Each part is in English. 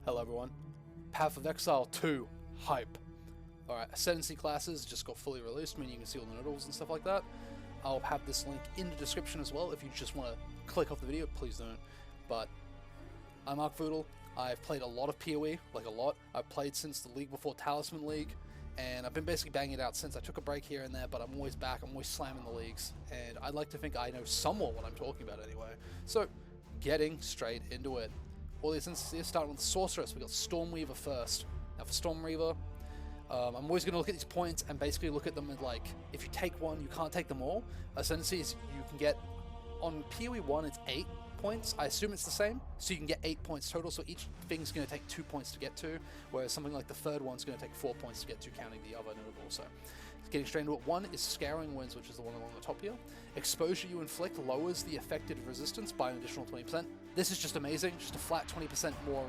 Hello everyone. Path of Exile 2 hype. Alright, Ascendancy classes just got fully released, meaning you can see all the noodles and stuff like that. I'll have this link in the description as well. If you just want to click off the video, please don't. But I'm Arkvoodle. I've played a lot of PoE, like a lot. I've played since the League Before Talisman League, and I've been basically banging it out since. I took a break here and there, but I'm always back. I'm always slamming the leagues, and I'd like to think I know somewhat what I'm talking about anyway. So, getting straight into it. All these instances, starting with Sorceress, we got Stormweaver first. Now for Stormweaver, I'm always going to look at these points and basically look at them as like, if you take one, you can't take them all. Ascendancy is you can get, on PoE 1 it's 8 points, I assume it's the same, so you can get 8 points total, so each thing's going to take 2 points to get to, whereas something like the third one's going to take 4 points to get to, counting the other notable. So getting straight into it, 1 is Scouring Winds, which is the one along the top here. Exposure you inflict lowers the affected resistance by an additional 20%. This is just amazing, just a flat 20% more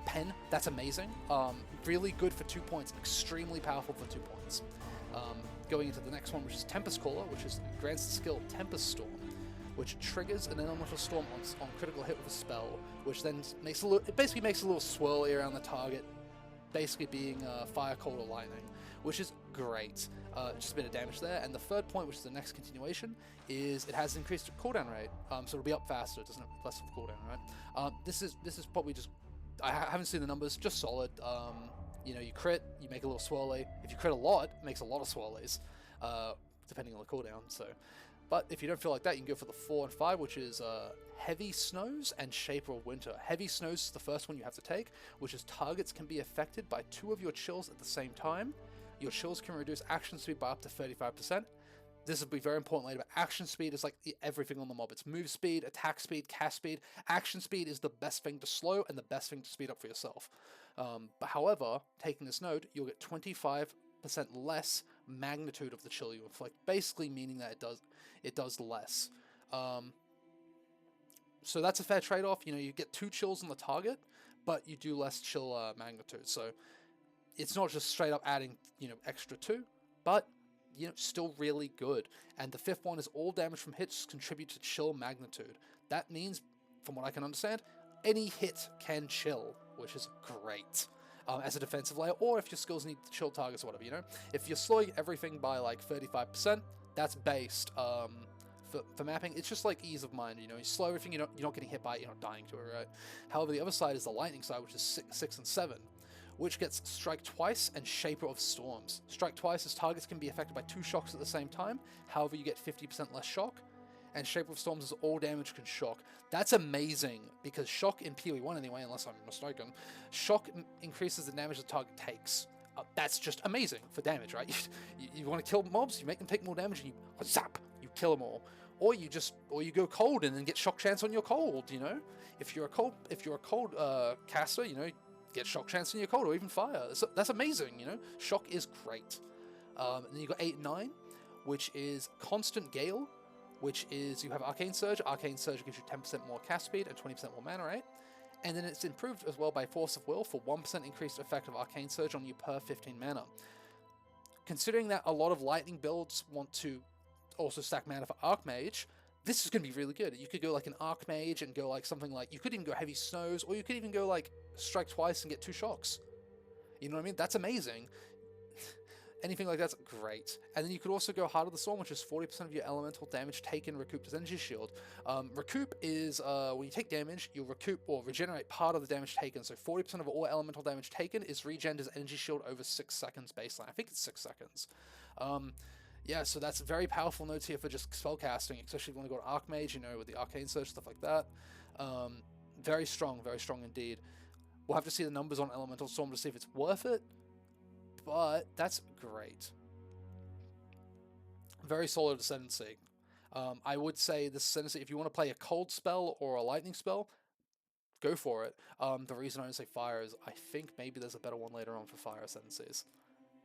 pen. That's amazing. Really good for 2 points, extremely powerful for 2 points. Going into the next one, which is Tempest Caller, which is grants the skill Tempest Storm, which triggers an elemental storm on critical hit with a spell, which then makes it basically makes a little swirly around the target, basically being fire, cold, or lightning, which is great. Just a bit of damage there. And the third point, which is the next continuation, is it has increased cooldown rate, so it'll be up faster. It doesn't have less of a cooldown, right? This is probably just, I haven't seen the numbers, just solid. You crit, you make a little swirly. If you crit a lot, it makes a lot of swirlies, depending on the cooldown. So, but if you don't feel like that, you can go for the 4 and 5, which is Heavy Snows and Shaper of Winter. Heavy Snows is the first one you have to take, which is targets can be affected by 2 of your chills at the same time. Your chills can reduce action speed by up to 35%. This will be very important later, but action speed is like everything on the mob. It's move speed, attack speed, cast speed. Action speed is the best thing to slow and the best thing to speed up for yourself. But however, taking this node, you'll get 25% less magnitude of the chill you inflict, basically meaning that it does less. So that's a fair trade-off. You get 2 chills on the target, but you do less chill magnitude. So it's not just straight up adding extra 2, but still really good. And the 5th one is all damage from hits contribute to chill magnitude. That means, from what I can understand, any hit can chill, which is great. As a defensive layer, or if your skills need to chill targets or whatever, If you're slowing everything by like 35%, that's based for mapping. It's just like ease of mind, you slow everything, you're not getting hit by it, you're not dying to it, right? However, the other side is the lightning side, which is 6 and 7, which gets Strike Twice and Shaper of Storms. Strike Twice is targets can be affected by 2 shocks at the same time, however you get 50% less shock, and Shaper of Storms is all damage can shock. That's amazing, because shock in PoE 1 anyway, unless I'm mistaken, shock increases the damage the target takes. That's just amazing for damage, right? You want to kill mobs, you make them take more damage, and you zap, you kill them all. Or you go cold and then get shock chance on your cold, If you're a cold caster, get shock chance on your cold, or even fire. That's amazing, Shock is great. And then you got 8 and 9, which is Constant Gale, which is you have Arcane Surge. Arcane Surge gives you 10% more cast speed and 20% more mana rate. And then it's improved as well by Force of Will for 1% increased effect of Arcane Surge on you per 15 mana. Considering that a lot of Lightning builds want to also stack mana for Archmage, this is going to be really good. You could go like an Archmage and go like something like, you could even go Heavy Snows, or you could even go like Strike Twice and get 2 shocks. You know what I mean? That's amazing. Anything like that's great. And then you could also go Heart of the Storm, which is 40% of your elemental damage taken recouped as energy shield. Recoup is when you take damage, you'll recoup or regenerate part of the damage taken. So 40% of all elemental damage taken is regened as energy shield over 6 seconds baseline. I think it's 6 seconds. Yeah, so that's very powerful notes here for just spellcasting, especially if you want to go to Archmage, with the Arcane Surge, stuff like that. Very strong indeed. We'll have to see the numbers on Elemental Storm to see if it's worth it, but that's great. Very solid Ascendancy. I would say this Ascendancy, if you want to play a cold spell or a lightning spell, go for it. The reason I don't say fire is I think maybe there's a better one later on for fire Ascendancies.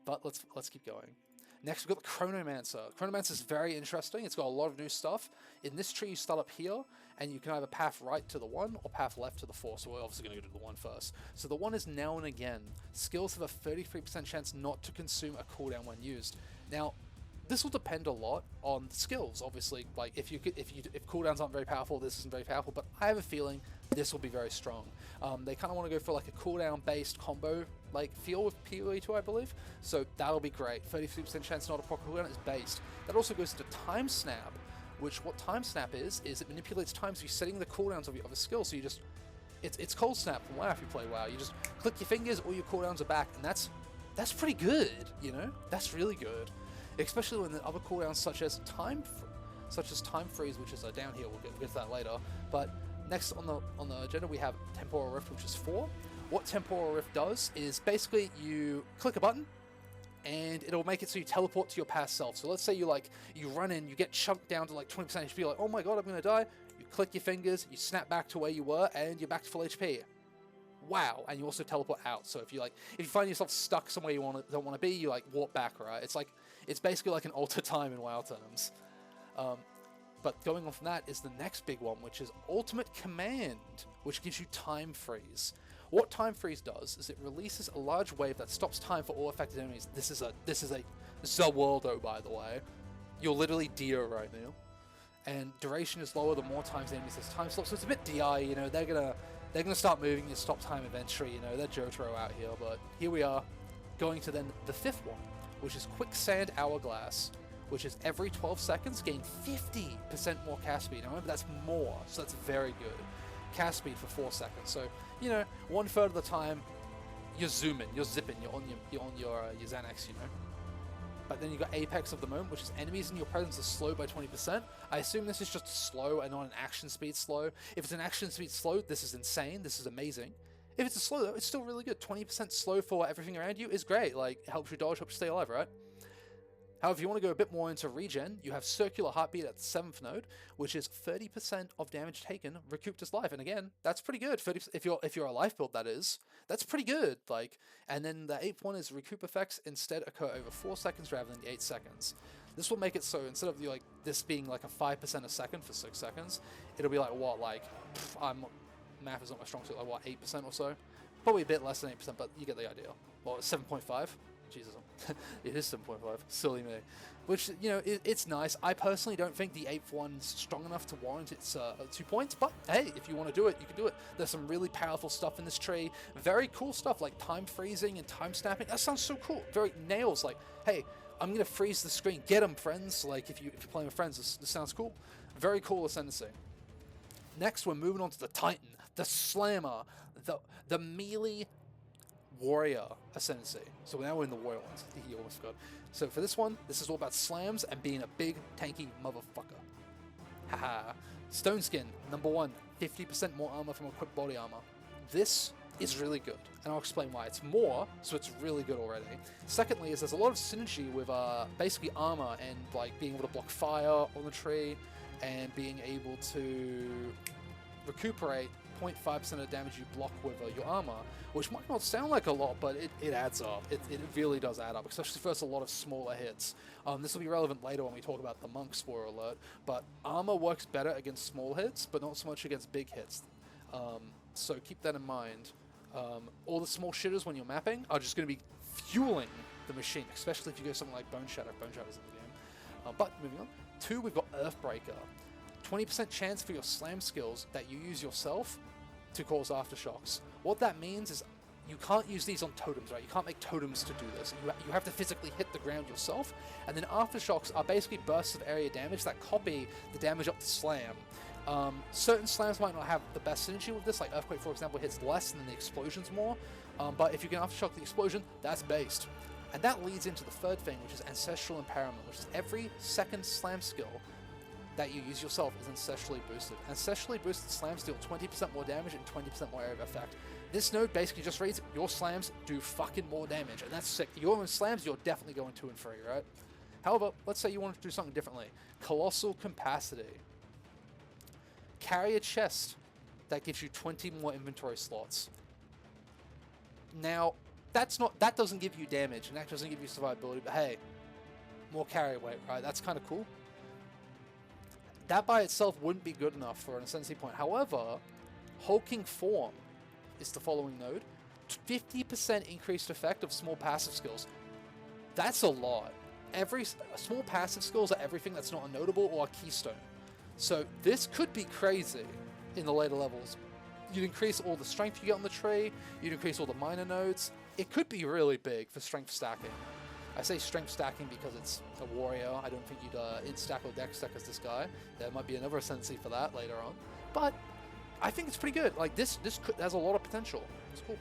But let's keep going. Next, we've got the Chronomancer. Chronomancer is very interesting. It's got a lot of new stuff. In this tree, you start up here, and you can either path right to the 1 or path left to the 4. So we're obviously going to go to the 1 first. So the 1 is Now and Again. Skills have a 33% chance not to consume a cooldown when used. Now, this will depend a lot on the skills, obviously. Like if cooldowns aren't very powerful, this isn't very powerful, but I have a feeling this will be very strong. They kind of want to go for like a cooldown-based combo like feel with PoE2, I believe. So that'll be great. 33% chance not a proc cooldown is based. That also goes into Time Snap, which what Time Snap is it manipulates time, so you're setting the cooldowns of your other skills. So you just, it's Cold Snap from WoW if you play WoW. You just click your fingers, all your cooldowns are back, and that's pretty good, you know? That's really good. Especially when the other cooldowns such as Time Freeze, which is down here, we'll get to that later. But next on the agenda we have Temporal Rift, which is 4. What Temporal Rift does is basically you click a button and it'll make it so you teleport to your past self. So let's say you run in, you get chunked down to like 20% HP, you're like, oh my god, I'm gonna die. You click your fingers, you snap back to where you were, and you're back to full HP. Wow. And you also teleport out. So if you find yourself stuck somewhere you don't want to be, you like warp back, right? It's basically like an alter time in WoW terms. But going on from that is the next big one, which is Ultimate Command, which gives you Time Freeze. What Time Freeze does is it releases a large wave that stops time for all affected enemies. This is a Zawaldo, by the way. You're literally Dio right now. And duration is lower the more times the enemies has time slot, so it's a bit DI, you know, they're gonna start moving and stop time eventually, you know, they're Jotaro out here, but here we are, going to then the 5th one, which is Quicksand Hourglass, which is every 12 seconds gain 50% more cast speed. Now remember, that's more, so that's very good. Cast speed for 4 seconds, so, you know, 1/3 of the time, you're zooming, you're zipping, you're on your Xanax, you know. But then you got Apex of the Moment, which is enemies in your presence are slowed by 20%. I assume this is just slow and not an action speed slow. If it's an action speed slow, this is insane, this is amazing. If it's a slow though, it's still really good. 20% slow for everything around you is great, like, it helps you dodge, helps you stay alive, right? However, if you want to go a bit more into regen, you have Circular Heartbeat at the 7th node, which is 30% of damage taken recouped as life. And again, that's pretty good. 30%, if you're a life build, that is. That's pretty good. Like, and then the 8th one is Recoup effects instead occur over 4 seconds rather than the 8 seconds. This will make it so instead of this being like a 5% a second for 6 seconds, it'll be like what, math is not my strong suit, like what, 8% or so? Probably a bit less than 8%, but you get the idea. Well, 7.5. Jesus, it is 7.5. Silly me. Which, you know, it's nice. I personally don't think the 8th one's strong enough to warrant its 2 points, but hey, if you want to do it, you can do it. There's some really powerful stuff in this tree. Very cool stuff like time freezing and time snapping. That sounds so cool. Very nails, like, hey, I'm going to freeze the screen. Get them, friends. Like, if you're playing with friends, this sounds cool. Very cool Ascendancy. Next, we're moving on to the Titan, the Slammer, the melee warrior Ascendancy. So now we're in the warrior ones. He almost forgot. So for this one, this is all about slams and being a big tanky motherfucker. Haha. Stone Skin, number 1, 50% more armor from equipped body armor. This is really good, and I'll explain why. It's more, so it's really good already. Secondly, is there's a lot of synergy with basically armor and like being able to block fire on the tree and being able to recuperate 0.5% of the damage you block with your armor, which might not sound like a lot, but it adds up. It really does add up, especially for a lot of smaller hits. This will be relevant later when we talk about the monk, spoiler alert, but armor works better against small hits, but not so much against big hits. So keep that in mind. All the small shitters when you're mapping are just going to be fueling the machine, especially if you go something like Bone Shatter. Bone Shatter's in the game. But moving on. 2, we've got Earthbreaker. 20% chance for your slam skills that you use yourself to cause aftershocks. What that means is you can't use these on totems, right? You can't make totems to do this. You have to physically hit the ground yourself, and then aftershocks are basically bursts of area damage that copy the damage up the slam. Certain slams might not have the best synergy with this, like Earthquake, for example, hits less and then the explosion's more, but if you can aftershock the explosion, that's based. And that leads into the third thing, which is Ancestral Impairment, which is every second slam skill that you use yourself is ancestrally boosted. Ancestrally boosted slams deal 20% more damage and 20% more area of effect. This node basically just reads, your slams do fucking more damage, and that's sick. Your own slams, you're definitely going 2 and 3, right? However, let's say you want to do something differently. Colossal Capacity. Carry a chest that gives you 20 more inventory slots. Now, that doesn't give you damage, and that doesn't give you survivability, but hey, more carry weight, right? That's kind of cool. That by itself wouldn't be good enough for an Ascendancy point. However, Hulking Form is the following node. 50% increased effect of small passive skills. That's a lot. Small passive skills are everything that's not a notable or a keystone. So this could be crazy in the later levels. You'd increase all the strength you get on the tree, you'd increase all the minor nodes. It could be really big for strength stacking. I say strength stacking because it's a warrior. I don't think you'd int-stack or dex stack as this guy. There might be another Ascendancy for that later on. But I think it's pretty good. Like, this has a lot of potential. It's cool.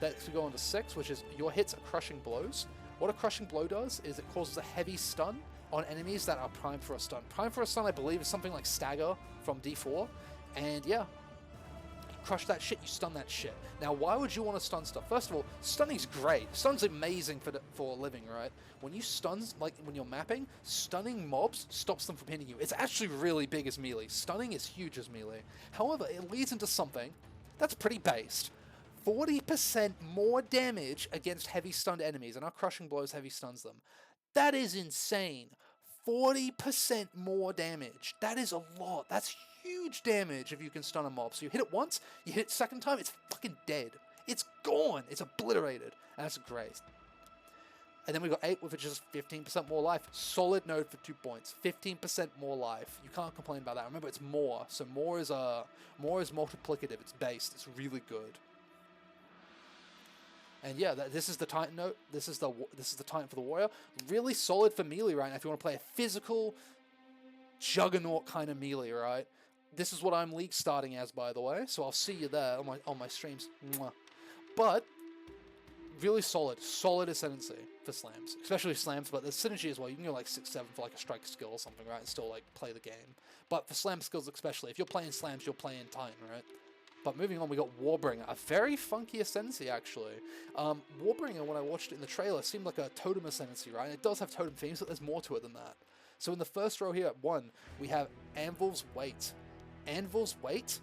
Next we go on to 6, which is your hits are crushing blows. What a crushing blow does is it causes a heavy stun on enemies that are primed for a stun. Primed for a stun, I believe, is something like Stagger from D4. And yeah, you crush that shit, you stun that shit. Now, why would you want to stun stuff? First of all, stunning's great. Stun's amazing for a living, right? When you stun, like when you're mapping, stunning mobs stops them from hitting you. It's actually really big as melee. Stunning is huge as melee. However, it leads into something that's pretty based. 40% more damage against heavy stunned enemies, and our crushing blows heavy stuns them. That is insane. 40% more damage. That is a lot. That's huge damage if you can stun a mob. So you hit it once, you hit it second time, it's fucking dead. It's gone. It's obliterated. And that's great. And then we got 8, which is just 15% more life. Solid node for 2 points. 15% more life. You can't complain about that. Remember, it's more. So more is multiplicative. It's based. It's really good. And yeah, this is the Titan note. This is the Titan for the warrior. Really solid for melee right now. If you want to play a physical juggernaut kind of melee, right? This is what I'm league starting as, by the way. So I'll see you there on my streams. Mwah. But really solid Ascendancy for slams, especially slams. But there's synergy as well. You can go like 6-7 for like a strike skill or something, right? And still like play the game. But for slam skills especially, if you're playing slams, you're playing Titan, right? But moving on, we got Warbringer, a very funky Ascendancy, actually. Warbringer, when I watched it in the trailer, seemed like a totem Ascendancy, right? And it does have totem themes, but there's more to it than that. So in the first row here at 1, we have Anvil's Weight. Anvil's Weight,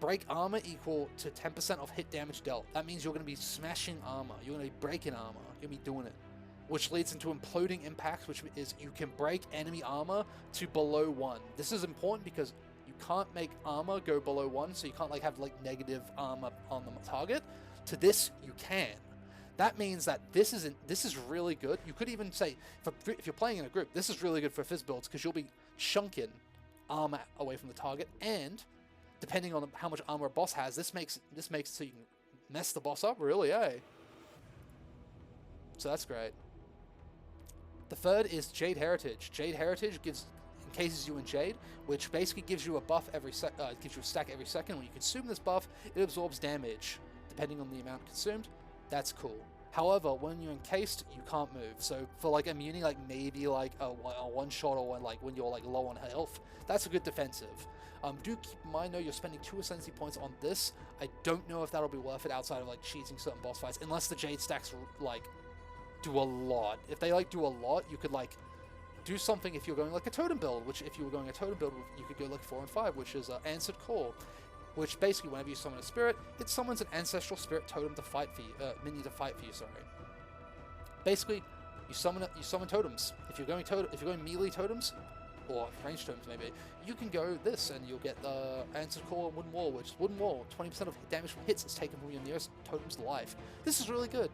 break armor equal to 10% of hit damage dealt. That means you're going to be smashing armor. You're going to be breaking armor. You're going to be doing it. Which leads into imploding impacts, which is you can break enemy armor to below 1. This is important because you can't make armor go below 1, so you can't like have like negative armor on the target. To this, you can. That means that this is really good. You could even say, if you're playing in a group, this is really good for fizz builds because you'll be chunking armor away from the target, and depending on how much armor a boss has, this makes it so you can mess the boss up, really, eh? So that's great. The third is Jade Heritage. Jade Heritage encases you in Jade, which basically gives you a buff gives you a stack every second. When you consume this buff, it absorbs damage, depending on the amount consumed. That's cool. However, when you're encased, you can't move. So for like immunity, like maybe like a one shot, or when you're like low on health, that's a good defensive. Do keep in mind though, you're spending 2 Ascendancy points on this. I don't know if that'll be worth it outside of like cheating certain boss fights, unless the Jade stacks like do a lot. If they like do a lot, you could like do something if you're going like a totem build, which if you were going a totem build, you could go like 4 and 5, which is Answered Call, which basically whenever you summon a spirit, it summons an ancestral spirit totem to fight for you, minion to fight for you. Sorry. Basically, you summon totems. If you're going melee totems or ranged totems, maybe you can go this, and you'll get the Answered Call and Wooden Wall, which is Wooden Wall. 20% of damage from hits is taken from your nearest totem's life. This is really good.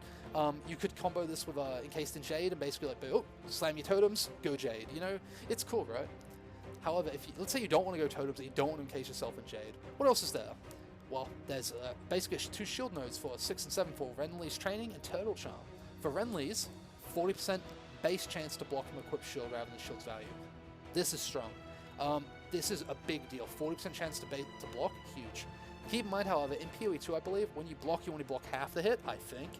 You could combo this with Encased in Jade and basically like, oh, slam your totems, go Jade. You know, it's cool, right? However, let's say you don't want to go totems and you don't want to encase yourself in Jade, what else is there? Well, there's basically 2 shield nodes for 6 and 7 for Renly's Training and Turtle Charm. For Renly's, 40% base chance to block from equipped shield rather than shield's value. This is strong. This is a big deal. 40% chance to block, huge. Keep in mind, however, in PoE 2, I believe, when you block, you only block half the hit, I think.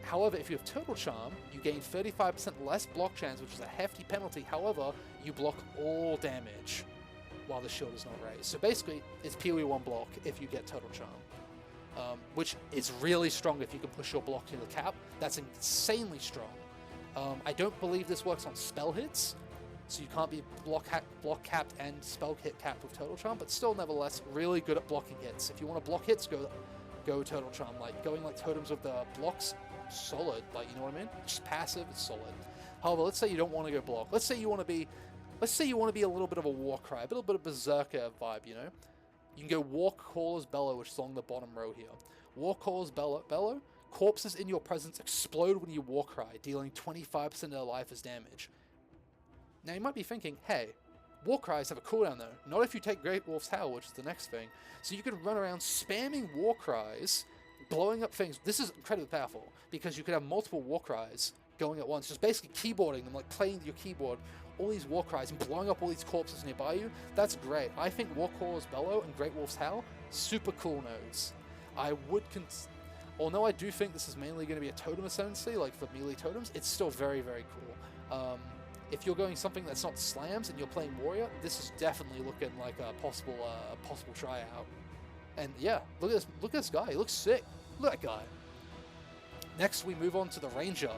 However, if you have Turtle Charm, you gain 35% less block chance, which is a hefty penalty. However, you block all damage while the shield is not raised. So basically, it's PoE 1 block if you get Turtle Charm, which is really strong if you can push your block to the cap. That's insanely strong. I don't believe this works on spell hits, so you can't be block capped and spell hit capped with Turtle Charm, but still, nevertheless, really good at blocking hits. If you want to block hits, go Turtle Charm. Like, going like totems with the blocks, solid. Like, you know what I mean? Just passive, it's solid. However, let's say you don't want to go block. Let's say you want to be a little bit of a Warcry, a little bit of Berserker vibe, you know? You can go Warcaller's Bellow, which is along the bottom row here. Warcaller's Bellow, corpses in your presence explode when you Warcry, dealing 25% of their life as damage. Now you might be thinking, hey, War Cries have a cooldown though. Not if you take Great Wolf's Howl, which is the next thing. So you can run around spamming War Cries, blowing up things. This is incredibly powerful because you could have multiple War Cries going at once, just basically keyboarding them, like playing your keyboard, all these War Cries and blowing up all these corpses nearby you. That's great. I think Warcaw's Bellow and Great Wolf's Howl, super cool nodes. I would although I do think this is mainly going to be a totem ascendancy, like for melee totems, it's still very, very cool. If you're going something that's not slams and you're playing warrior, this is definitely looking like a possible tryout. And yeah, look at this guy. He looks sick. Look at that guy. Next, we move on to the ranger,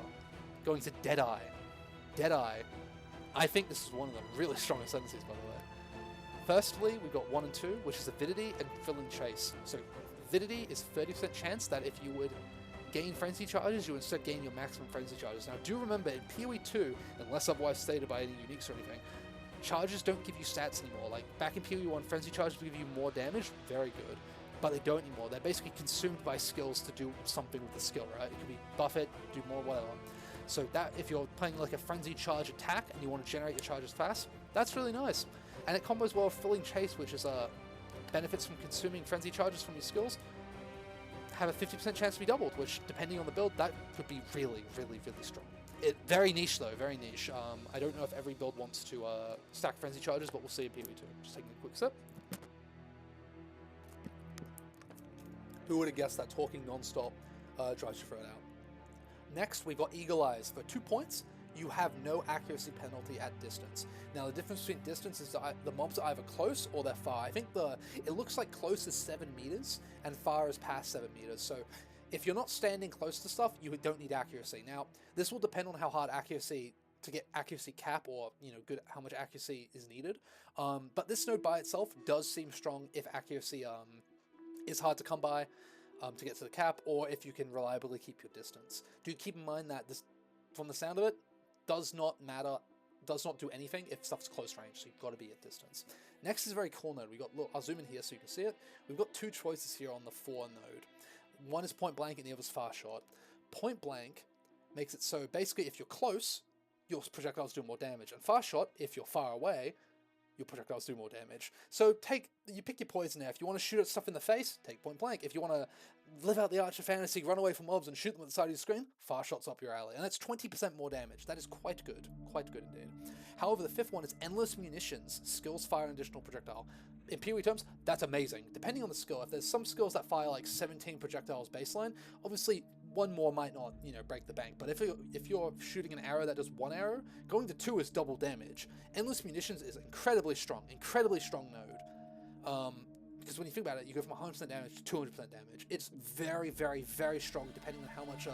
going to Deadeye. Deadeye. I think this is one of the really strong ascendancies, by the way. Firstly, we've got 1 and 2, which is Avidity and Thrilling Chase. So Avidity is 30% chance that if you would gain frenzy charges, you instead gain your maximum frenzy charges. Now, do remember, in PoE 2, unless otherwise stated by any uniques or anything, charges don't give you stats anymore. Like, back in PoE 1, frenzy charges will give you more damage, very good, but they don't anymore. They're basically consumed by skills to do something with the skill, right? It could be buff it, do more, whatever. So that, if you're playing like a frenzy charge attack and you want to generate your charges fast, that's really nice. And it combos well with Thrilling Chase, which is benefits from consuming frenzy charges from your skills, have a 50% chance to be doubled, which, depending on the build, that could be really, really, really strong. Very niche, though, very niche. I don't know if every build wants to stack frenzy charges, but we'll see in PoE 2. Just taking a quick sip. Who would have guessed that talking non-stop drives your throat out? Next, we've got Eagle Eyes. For 2 points, you have no accuracy penalty at distance. Now, the difference between distance is the mobs are either close or they're far. I think it looks like close is 7 meters and far is past 7 meters. So if you're not standing close to stuff, you don't need accuracy. Now, this will depend on how hard accuracy to get accuracy cap, or how much accuracy is needed. But this node by itself does seem strong if accuracy is hard to come by to get to the cap, or if you can reliably keep your distance. Do keep in mind that this, from the sound of it, does not matter, does not do anything if stuff's close range, so you've got to be at distance. Next is a very cool node. Look, I'll zoom in here so you can see it. We've got 2 choices here on the 4 node. One is point blank and the other is far shot. Point blank makes it so basically if you're close, your projectiles do more damage, and far shot, if you're far away, your projectiles do more damage. So you pick your poison there. If you want to shoot at stuff in the face, take point blank. If you want to live out the Arch of Fantasy, run away from mobs and shoot them at the side of your screen, far shot's up your alley. And that's 20% more damage. That is quite good indeed. However, the 5th one is Endless Munitions. Skills fire an additional projectile. In PoE terms, that's amazing. Depending on the skill, if there's some skills that fire like 17 projectiles baseline, obviously one more might not, break the bank. But if you're shooting an arrow that does 1 arrow, going to 2 is double damage. Endless Munitions is incredibly strong node. Because when you think about it, you go from 100% damage to 200% damage. It's very, very, very strong depending on how much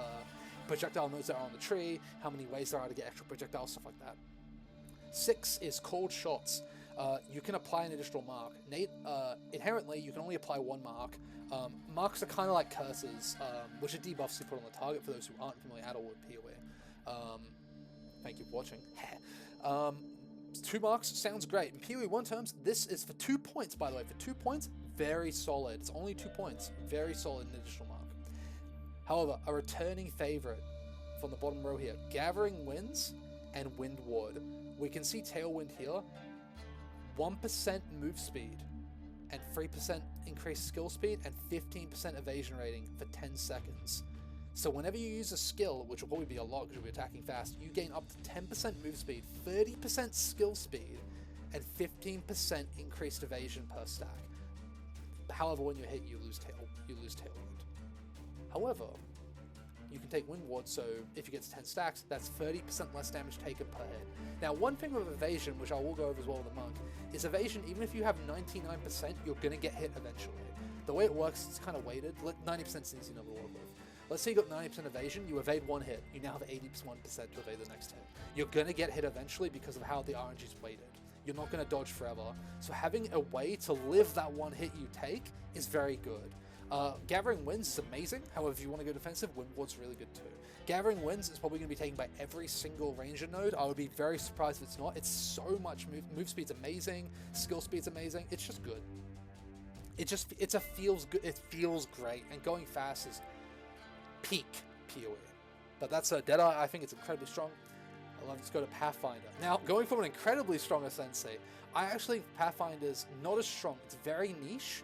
projectile nodes there are on the tree, how many ways there are to get extra projectiles, stuff like that. 6 is Cold Shots. You can apply an additional mark. Inherently, you can only apply 1 mark. Marks are kind of like curses, which are debuffs you put on the target for those who aren't familiar at all with PoE. Thank you for watching. 2 marks sounds great. In PoE 1 terms, this is for 2 points, by the way. For 2 points, very solid. It's only 2 points. Very solid in additional mark. However, a returning favorite from the bottom row here, Gathering Winds and Windward. We can see Tailwind here. 1% move speed and 3% increased skill speed and 15% evasion rating for 10 seconds. So whenever you use a skill, which will probably be a lot because you'll be attacking fast, you gain up to 10% move speed, 30% skill speed, and 15% increased evasion per stack. However, when you hit, you lose Tailwind. However, you can take Windward, so if you get to 10 stacks, that's 30% less damage taken per hit. Now, one thing with evasion, which I will go over as well with the Monk, is evasion, even if you have 99%, you're going to get hit eventually. The way it works, it's kind of weighted. 90% is an easy number to work with. Let's say you got 90% evasion, you evade 1 hit, you now have 81% to evade the next hit. You're going to get hit eventually because of how the RNG is weighted. You're not going to dodge forever. So having a way to live that 1 hit you take is very good. Gathering Winds is amazing. However, if you want to go defensive, Windward's really good too. Gathering Winds is probably going to be taken by every single ranger node. I would be very surprised if it's not. It's so much move speed's amazing, skill speed's amazing. It's just good. It feels good. It feels great, and going fast is peak PoE. But that's Deadeye. I think it's incredibly strong. Let's go to Pathfinder. Now, going from an incredibly strong Ascendancy, I actually think Pathfinder's not as strong. It's very niche.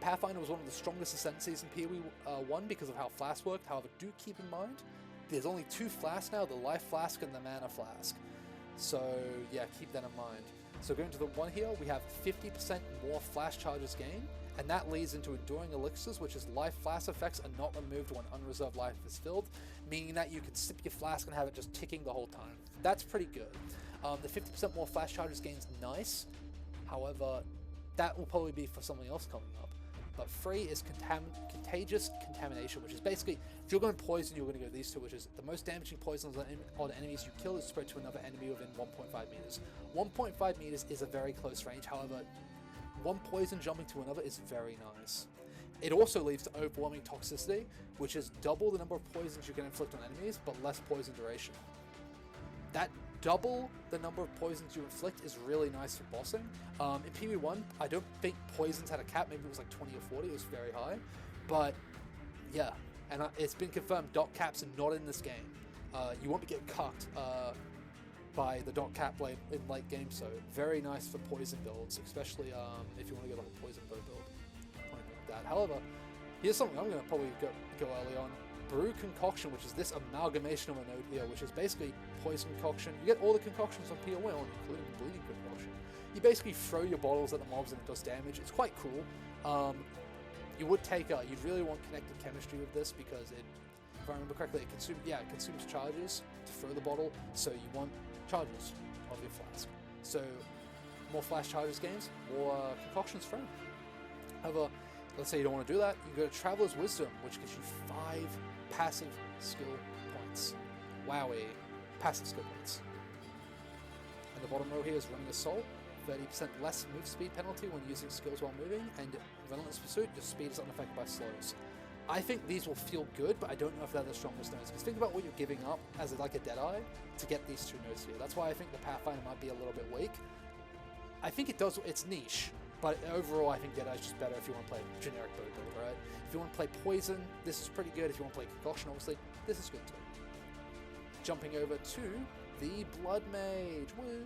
Pathfinder was one of the strongest Ascendancies in PoE 1 because of how Flask worked. However, do keep in mind, there's only 2 Flasks now, the Life Flask and the Mana Flask. So, yeah, keep that in mind. So going to the one here, we have 50% more flash charges gained, and that leads into Enduring Elixirs, which is life flask effects are not removed when unreserved life is filled, meaning that you can sip your flask and have it just ticking the whole time. That's pretty good. The 50% more flash charges gain is nice, however, that will probably be for something else coming up. But free is Contagious Contamination, which is basically, if you're going poison, you're going to go these two, which is the most damaging poisons on enemies you kill is spread to another enemy within 1.5 meters. 1.5 meters is a very close range, however, one poison jumping to another is very nice. It also leads to Overwhelming Toxicity, which is double the number of poisons you can inflict on enemies, but less poison duration. That double the number of poisons you inflict is really nice for bossing. In PvE1, I don't think poisons had a cap, maybe it was like 20 or 40, it was very high. But yeah, and it's been confirmed dot caps are not in this game. You won't be getting cucked by the dot cap in late game, so very nice for poison builds, especially if you want to get like a poison bow build. Like that. However, here's something I'm going to probably go early on. Brew Concoction, which is this amalgamation of a node here, which is basically poison concoction. You get all the concoctions on PoE, including the bleeding concoction. You basically throw your bottles at the mobs and it does damage. It's quite cool. You would take you'd really want connected chemistry with this because it, if I remember correctly, it consumes charges to throw the bottle, so you want charges of your flask. So more flash charges gains, more concoctions thrown. However, let's say you don't want to do that, you go to Traveler's Wisdom, which gives you 5 passive skill points. Wowie, passive skill points. And the bottom row here is Running Assault, 30% less move speed penalty when using skills while moving, and Relentless Pursuit, your speed is unaffected by slows. I think these will feel good, but I don't know if they're the strongest nodes, because think about what you're giving up as like a Deadeye to get these 2 nodes here. That's why I think the Pathfinder might be a little bit weak. I think it does, it's niche. But overall, I think Deadeye's just better if you want to play generic bow build, right? If you want to play Poison, this is pretty good. If you want to play Concoction, obviously, this is good too. Jumping over to the Blood Mage. Woo!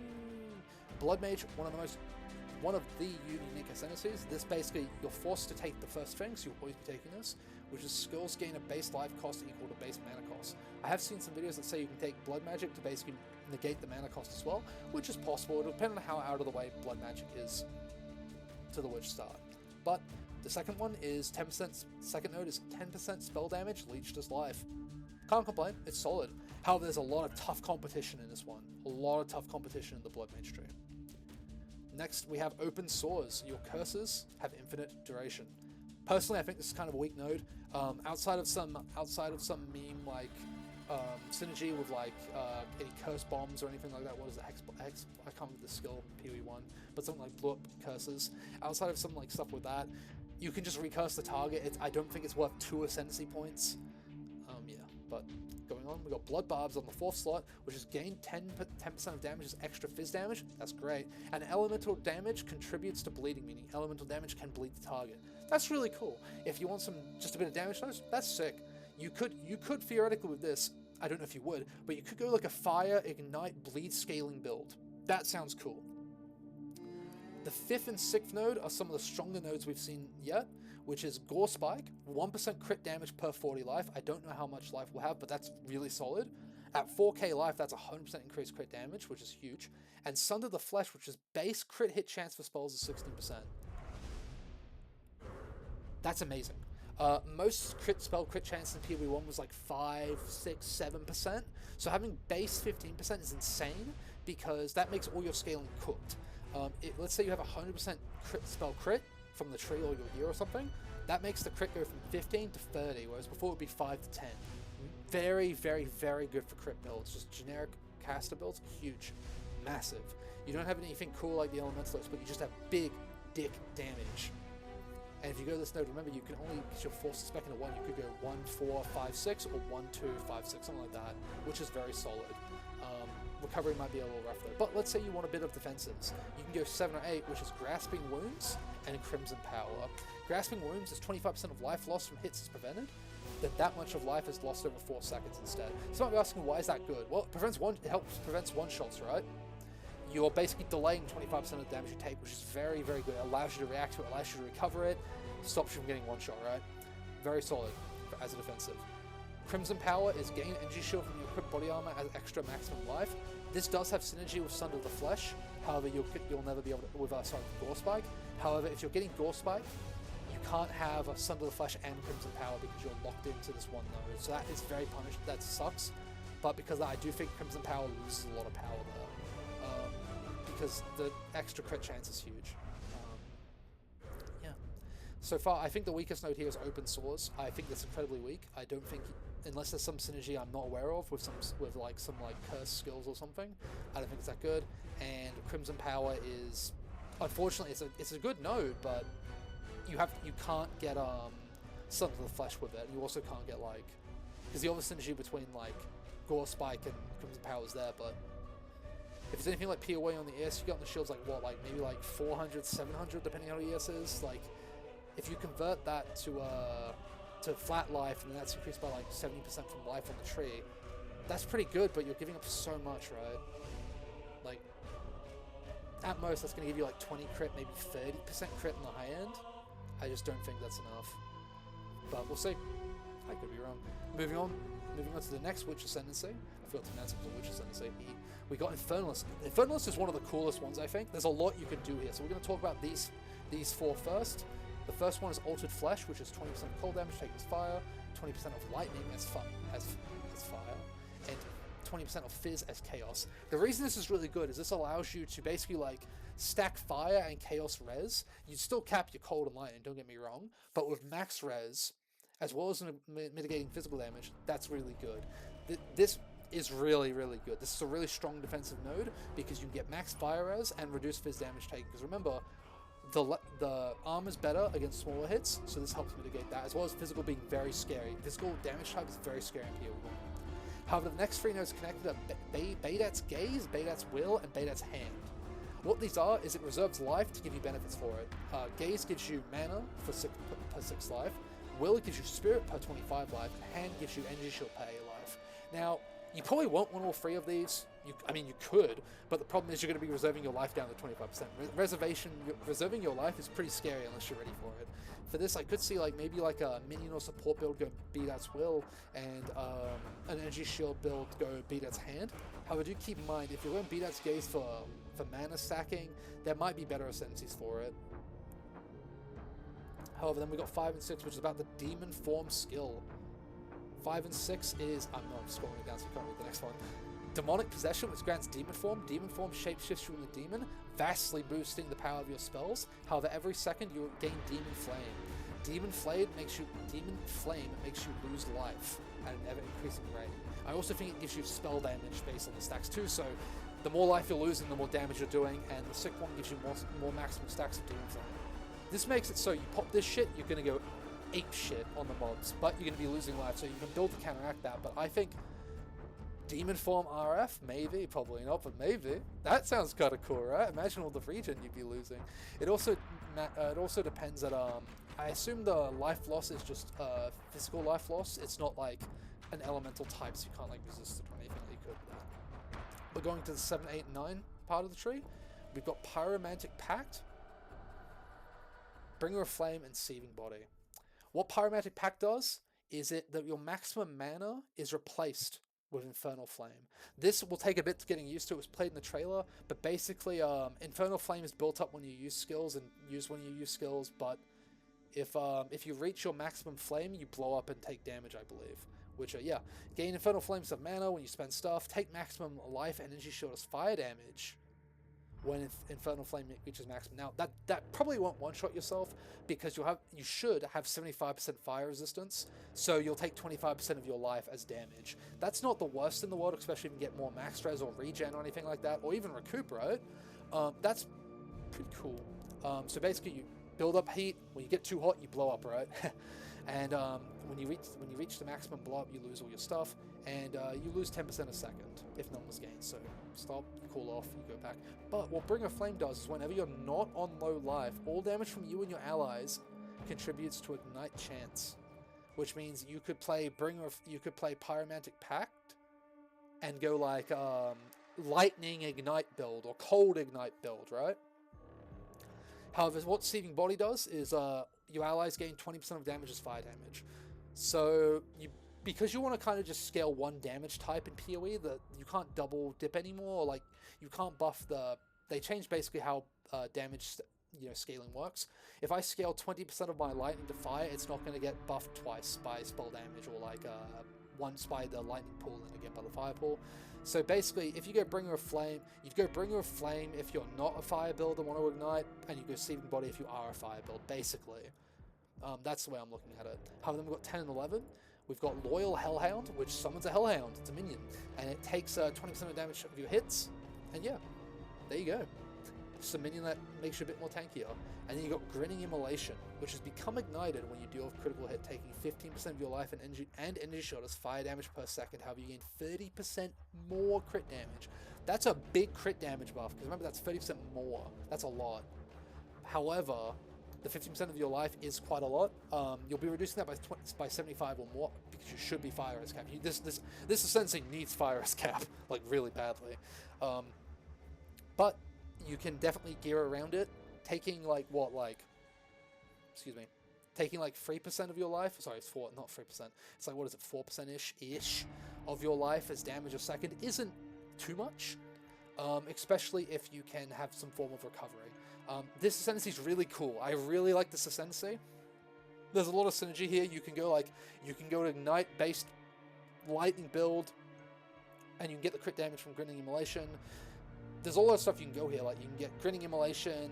Blood Mage, one of the unique ascendancies. This basically, you're forced to take the first string, so you'll always be taking this, which is skills gain a base life cost equal to base mana cost. I have seen some videos that say you can take Blood Magic to basically negate the mana cost as well, which is possible. It'll depend on how out of the way Blood Magic is to the Witch start. But the second one is 10%, second node is 10% spell damage, leeched as life. Can't complain, it's solid. However, there's a lot of tough competition in this one. A lot of tough competition in the Blood Mage tree. Next, we have Open Sores. Your curses have infinite duration. Personally, I think this is kind of a weak node. Outside of some meme like synergy with like any curse bombs or anything like that. What is it? Hex? I can't remember the skill PoE1, but something like blow up curses. Outside of some like stuff with that, you can just recurse the target. I don't think it's worth 2 ascendancy points. Yeah, but going on, we got Blood Barbs on the 4th slot, which is gain 10% of damage as extra fizz damage. That's great. And elemental damage contributes to bleeding, meaning elemental damage can bleed the target. That's really cool. If you want just a bit of damage, that's sick. You could theoretically with this, I don't know if you would, but you could go like a Fire, Ignite, Bleed scaling build. That sounds cool. The 5th and 6th node are some of the stronger nodes we've seen yet, which is Gore Spike, 1% crit damage per 40 life. I don't know how much life we'll have, but that's really solid. At 4k life, that's 100% increased crit damage, which is huge. And Sunder the Flesh, which is base crit hit chance for spells is 16%. That's amazing. Most spell crit chance in PoE1 was like 5, 6, 7%. So having base 15% is insane because that makes all your scaling cooked. Let's say you have 100% spell crit from the tree or your gear or something. That makes the crit go from 15 to 30, whereas before it would be 5 to 10. Very, very, very good for crit builds. Just generic caster builds, huge, massive. You don't have anything cool like the Elementalist, but you just have big dick damage. And if you go this node, remember you can only, because you're forced to spec into 1, you could go 1, 4, 5, 6, or 1, 2, 5, 6, something like that, which is very solid. recovery might be a little rough though. But let's say you want a bit of defenses. You can go 7 or 8, which is Grasping Wounds and Crimson Power. Grasping Wounds is 25% of life loss from hits is prevented. Then that much of life is lost over 4 seconds instead. So you might be asking, why is that good? Well, it prevents one-shots, right? You're basically delaying 25% of the damage you take, which is very, very good. It allows you to react to it, allows you to recover it, stops you from getting one-shot, right? Very solid as a defensive. Crimson Power is gain energy shield from your equipped body armor as extra maximum life. This does have synergy with Sunder the Flesh. However, you'll never be able to with Gore Spike. However, if you're getting Gore Spike, you can't have a Sunder the Flesh and Crimson Power because you're locked into this one node. So that is very punished. That sucks. But because I do think Crimson Power loses a lot of power there. Because the extra crit chance is huge. Yeah. So far, I think the weakest node here is Open Swords. I think that's incredibly weak. I don't think, unless there's some synergy I'm not aware of with some curse skills or something, I don't think it's that good. And Crimson Power is, unfortunately, it's a good node, but you can't get Sunder the Flesh with it. You also can't get because the other synergy between Gore Spike and Crimson Power is there, but if it's anything like POA on the ES, you get on the shields maybe 400, 700 depending on how the ES is. If you convert that to flat life, and then that's increased by 70% from life on the tree, that's pretty good, but you're giving up so much, right? At most that's going to give you 20 crit, maybe 30% crit in the high end. I just don't think that's enough, but we'll see. I could be wrong. Moving on to the next Witch Ascendancy. I forgot to mention the Witch Ascendancy. We got Infernalist. Infernalist is one of the coolest ones, I think. There's a lot you can do here, so we're going to talk about these 4 first. The first one is Altered Flesh, which is 20% of cold damage taken as fire, 20% of lightning as fire, and 20% of fizz as chaos. The reason this is really good is this allows you to basically stack fire and chaos res. You still cap your cold and lightning, don't get me wrong, but with max res, as well as mitigating physical damage, that's really good. This is really, really good. This is a really strong defensive node because you can get max fire res and reduce fizz damage taken. Because remember, the armor's better against smaller hits, so this helps mitigate that, as well as physical being very scary. Physical damage type is very scary in PoE. However, the next 3 nodes connected are Baydat's Gaze, Baydat's Will, and Baydat's Hand. What these are is it reserves life to give you benefits for it. Gaze gives you mana for 6 life. Will gives you spirit per 25 life, and Hand gives you energy shield per 8 life. Now, you probably won't want all 3 of these. You could, but the problem is you're going to be reserving your life down to 25%. Reserving your life is pretty scary unless you're ready for it. For this, I could see maybe a minion or support build go Baydat's Will, and an energy shield build go Baydat's Hand. However, do keep in mind, if you're going Baydat's Gaze for mana stacking, there might be better ascendancies for it. However, then we got 5 and 6, which is about the Demon Form skill. 5 and 6 is, I'm scrolling it down so you can't read the next one. Demonic Possession, which grants Demon Form. Demon Form shapeshifts you in the demon, vastly boosting the power of your spells. However, every second you gain Demon Flame. Demon Flame makes you lose life at an ever-increasing rate. I also think it gives you spell damage based on the stacks too, so the more life you're losing, the more damage you're doing, and the sick one gives you more maximum stacks of Demon Flame. This makes it so you pop this shit, you're going to go ape shit on the mobs, but you're going to be losing life, so you can build to counteract that. But I think Demon Form RF, maybe, probably not, but maybe. That sounds kind of cool, right? Imagine all the regen you'd be losing. It also depends that I assume the life loss is just physical life loss. It's not an elemental type, so you can't resist it or anything that you could with that. We're going to the 7, 8, and 9 part of the tree. We've got Pyromantic Pact, Bringer of Flame, and Seething Body. What Pyromantic Pact does is that your maximum mana is replaced with Infernal Flame. This will take a bit to getting used to. It was played in the trailer, but basically Infernal Flame is built up when you use skills and used when you use skills, but if you reach your maximum flame, you blow up and take damage, I believe. Which gain Infernal Flames of mana when you spend stuff, take maximum life and energy shield as fire damage when Infernal Flame reaches maximum. Now, that probably won't one-shot yourself, because you should have 75% fire resistance, so you'll take 25% of your life as damage. That's not the worst in the world, especially if you get more max res or regen or anything like that, or even recuperate. That's pretty cool. So basically, you build up heat. When you get too hot, you blow up, right? And when you reach the maximum blow up, you lose all your stuff, and you lose 10% a second if none was gained. So stop, cool off, you go back. But what Bringer of Flame does is whenever you're not on low life, all damage from you and your allies contributes to Ignite Chance, which means you could play Pyromantic Pact and go like Lightning Ignite build or Cold Ignite build, right? However, what Seething Body does is your allies gain 20% of damage as fire damage. So because you want to kind of just scale one damage type in PoE, that you can't double dip anymore. Like you can't buff they changed basically how damage scaling works. If I scale 20% of my lightning to fire, it's not going to get buffed twice by spell damage, or like once by the lightning pool and again by the fire pool. So basically, if you go Bringer of Flame, you'd go Bringer of Flame if you're not a fire build and want to ignite, and you go Seething Body if you are a fire build, basically. That's the way I'm looking at it. However, then we've got 10 and 11. We've got Loyal Hellhound, which summons a Hellhound. It's a minion, and it takes 20% of damage of your hits. And yeah, there you go. It's a minion that makes you a bit more tankier. And then you got Grinning Immolation, which has become ignited when you deal a critical hit, taking 15% of your life and energy shot as fire damage per second. However, you gain 30% more crit damage. That's a big crit damage buff, because remember, that's 30% more. That's a lot. However, the 15% of your life is quite a lot. You'll be reducing that by 75 or more, because you should be Fire Res Cap. This Ascendancy needs Fire Res Cap, like really badly. But you can definitely gear around it, taking like taking like 3% of your life. Sorry, it's 4, not 3%. It's like, what is it, 4%-ish of your life as damage a second isn't too much, especially if you can have some form of recovery. This Ascendancy is really cool. I really like this Ascendancy. There's a lot of synergy here. You can go to Ignite based lightning build, and you can get the crit damage from Grinning Immolation. There's a lot of stuff you can go here. Like you can get Grinning Immolation,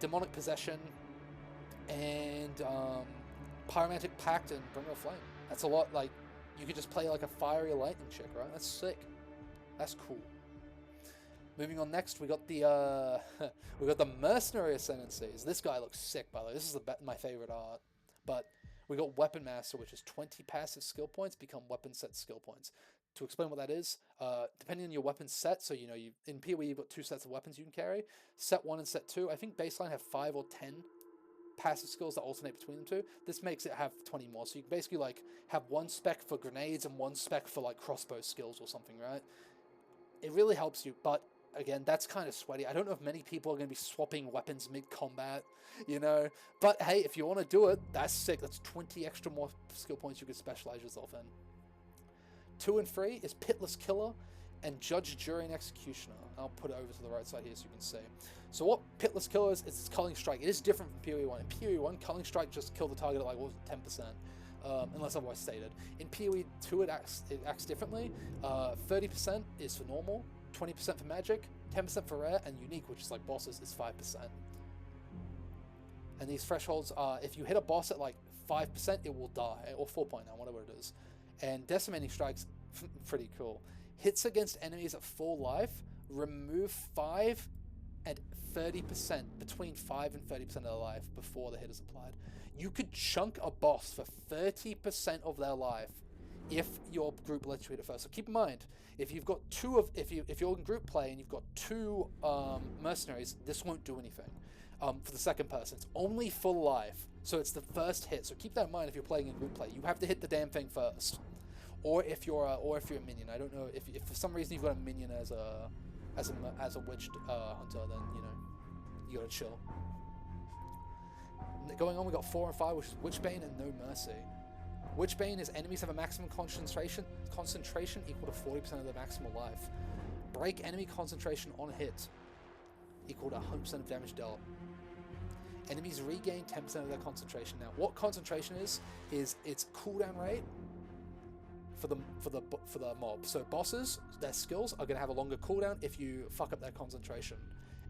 Demonic Possession, and Pyromantic Pact and Bringer of Flame. That's a lot. Like you could just play like a fiery lightning chick, right? That's sick. That's cool. Moving on next, we got the Mercenary Ascendancies. This guy looks sick, by the way. This is my favorite art. But we got Weapon Master, which is 20 passive skill points become weapon set skill points. To explain what that is, depending on your weapon set, so in PoE you've got 2 sets of weapons you can carry. Set 1 and set 2, I think baseline have 5 or 10 passive skills that alternate between them two. This makes it have 20 more, so you can basically like have 1 spec for grenades and 1 spec for like crossbow skills or something, right? It really helps you, but again, that's kind of sweaty. I don't know if many people are going to be swapping weapons mid-combat, But hey, if you want to do it, that's sick. That's 20 extra more skill points you could specialize yourself in. 2 and 3 is Pitless Killer and Judge, Jury, and Executioner. I'll put it over to the right side here so you can see. So what Pitless Killer is, it's Culling Strike. It is different from PoE 1. In PoE 1, Culling Strike just killed the target at like, what was it, 10%, unless otherwise stated. In PoE 2, it acts differently. 30% is for normal, 20% for magic, 10% for rare, and unique, which is like bosses, is 5%. And these thresholds are, if you hit a boss at like 5%, it will die, or 4.9, whatever it is. And Decimating Strike's pretty cool. Hits against enemies at full life, remove 5 and 30%, between 5 and 30% of their life before the hit is applied. You could chunk a boss for 30% of their life if your group lets you hit it first. So keep in mind, if you've got if you're in group play and you've got 2 mercenaries, this won't do anything. For the second person, it's only full life, so it's the first hit. So keep that in mind if you're playing in group play. You have to hit the damn thing first, or if you're a minion. I don't know if for some reason you've got a minion as a witch hunter, then you gotta chill. Going on, we got 4 and 5, which is Witchbane and No Mercy. Witchbane is enemies have a maximum concentration equal to 40% of their maximal life. Break enemy concentration on hit equal to 100% of damage dealt. Enemies regain 10% of their concentration. Now, what concentration is its cooldown rate for the mob. So bosses, their skills are going to have a longer cooldown if you fuck up their concentration.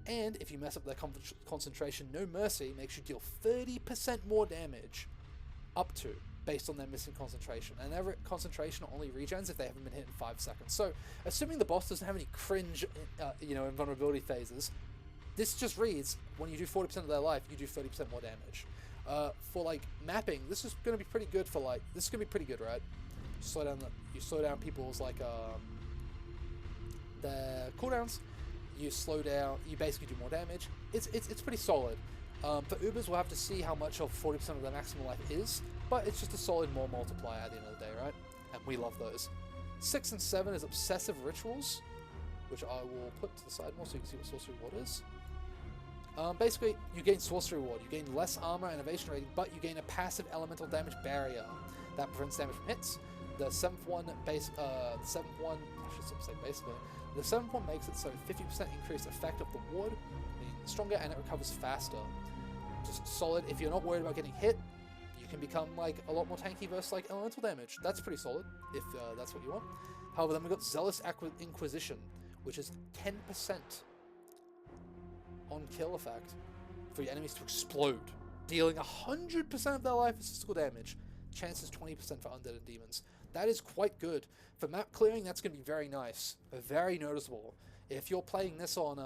And if you mess up their concentration, No Mercy makes you deal 30% more damage up to, based on their missing concentration. And their concentration only regens if they haven't been hit in 5 seconds. So, assuming the boss doesn't have any cringe, invulnerability phases, this just reads, when you do 40% of their life, you do 30% more damage. For like mapping, this is going to be pretty good for like, this is going to be pretty good, right? You slow down people's like, their cooldowns, you slow down, you basically do more damage. It's pretty solid. For Ubers, we'll have to see how much of 40% of their maximum life is, but it's just a solid more multiplier at the end of the day, right? And we love those. 6 and 7 is Obsessive Rituals, which I will put to the side more so you can see what Sorcery Ward is. Basically, you gain Sorcery Ward, you gain less armor and evasion rating, but you gain a passive elemental damage barrier that prevents damage from hits. The 7th one, I should say basically, the 7th one makes it so 50% increased effect of the ward, meaning stronger, and it recovers faster. Just solid. If you're not worried about getting hit, you can become like a lot more tanky versus like elemental damage. That's pretty solid, if that's what you want. However, then we've got Zealous Inquisition, which is 10% on kill effect for your enemies to explode, dealing 100% of their life as physical damage. Chances 20% for undead and demons. That is quite good. For map clearing, that's going to be very nice. Very noticeable. If you're playing this on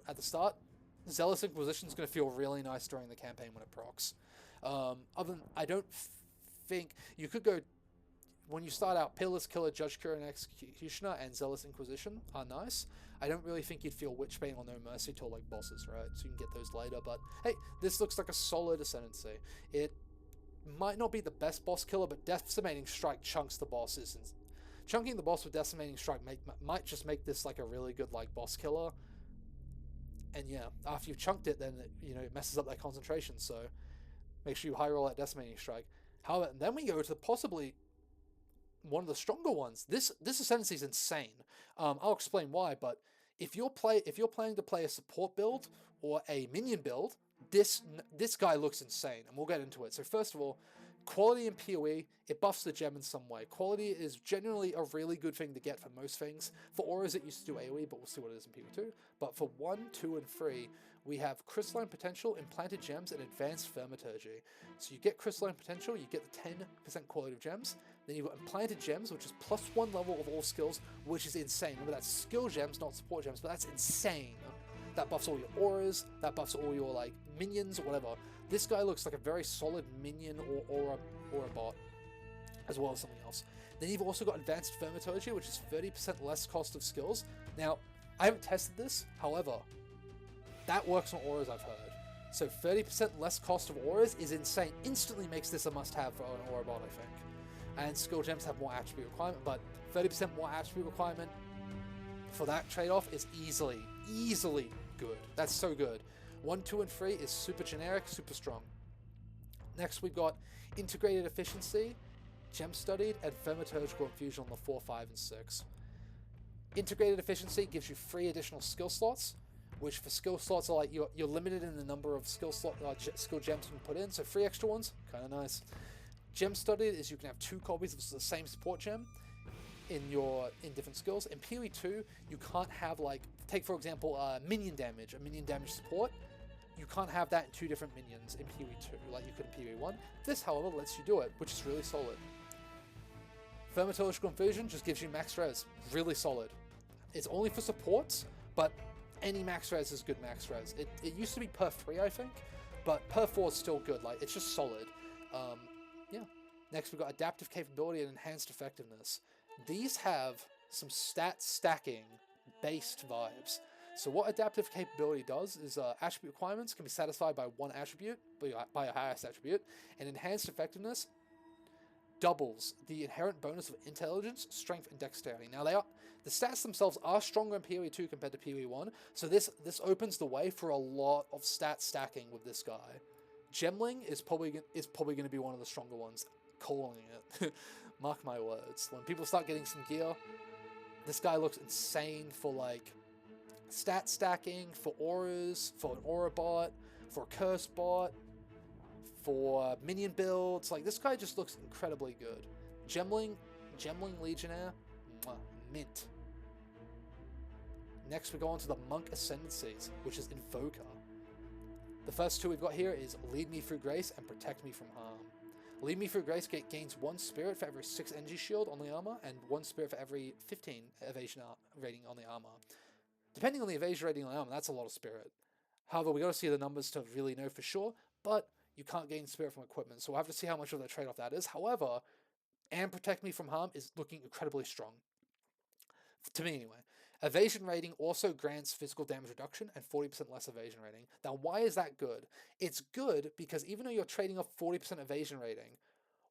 at the start, Zealous Inquisition is going to feel really nice during the campaign when it procs. I don't think... You could go... When you start out, Pillar's Killer, Judge, Cure, and Executioner, and Zealous Inquisition are nice. I don't really think you'd feel Witchbane or No Mercy till like bosses, right? So you can get those later, but hey, this looks like a solid Ascendancy. It might not be the best boss killer, but Decimating Strike chunks the bosses, and chunking the boss with Decimating Strike might just make this like a really good like boss killer. And yeah, after you've chunked it, then it messes up that concentration, so make sure you high roll that Decimating Strike. However, then we go to possibly one of the stronger ones. This Ascendancy is insane. I'll explain why, but if you're planning to play a support build or a minion build, this guy looks insane, and we'll get into it. So first of all, quality in PoE, it buffs the gem in some way. Quality is generally a really good thing to get for most things. For auras, it used to do AoE, but we'll see what it is in PoE too. But for 1, 2, and 3, we have Crystalline Potential, Implanted Gems, and Advanced Thaumaturgy. So you get Crystalline Potential, you get the 10% quality of gems. Then you've got Implanted Gems, which is +1 level of all skills, which is insane. Remember, that's skill gems, not support gems, but that's insane. That buffs all your auras, that buffs all your like minions or whatever. This guy looks like a very solid minion or aura bot, as well as something else. Then you've also got Advanced Thaumaturgy, which is 30% less cost of skills. Now, I haven't tested this, however, that works on auras, I've heard. So 30% less cost of auras is insane. Instantly makes this a must-have for an aura bot, I think. And skill gems have more attribute requirement, but 30% more attribute requirement for that trade-off is easily good. That's so good. 1, 2, and 3 is super generic, super strong. Next, we've got Integrated Efficiency, Gem Studied, and Thaumaturgical Infusion on the 4, 5, and 6. Integrated Efficiency gives you 3 additional skill slots, which for skill slots are like you're limited in the number of skill gems you can put in, so 3 extra ones, kind of nice. Gem Studied is you can have 2 copies of the same support gem in different skills. In PoE 2, you can't have like, take for example, minion damage, a minion damage support. You can't have that in 2 different minions in PoE 2, like you could in PoE 1. This, however, lets you do it, which is really solid. Thaumaturgical Infusion just gives you max res, really solid. It's only for supports, but any max res is good max res. It used to be per 3, I think, but per 4 is still good. Like, it's just solid. Yeah. Next, we've got Adaptive Capability and Enhanced Effectiveness. These have some stat stacking based vibes. So what Adaptive Capability does is attribute requirements can be satisfied by 1 attribute, by a highest attribute, and Enhanced Effectiveness doubles the inherent bonus of Intelligence, Strength, and Dexterity. Now, the stats themselves are stronger in PoE 2 compared to PoE 1, so this opens the way for a lot of stat stacking with this guy. Gemling is probably going to be one of the stronger ones. Calling it. Mark my words. When people start getting some gear, this guy looks insane for like stat stacking, for auras, for an aura bot, for a curse bot, for minion builds. Like, this guy just looks incredibly good. Gemling Legionnaire, mint. Next we go on to the Monk Ascendancies, which is Invoker. The first 2 we've got here is Lead Me Through Grace and Protect Me From Harm. Lead Me Through Grace gains 1 spirit for every 6 energy shield on the armor, and 1 spirit for every 15 evasion rating on the armor. Depending on the evasion rating on the armor, that's a lot of spirit. However, we got to see the numbers to really know for sure, but You can't gain spirit from equipment, so we'll have to see how much of a trade-off that is. However, and protect me from harm is looking incredibly strong. To me, anyway. Evasion rating also grants physical damage reduction and 40% less evasion rating. Now, why is that good? It's good because even though you're trading off 40% evasion rating,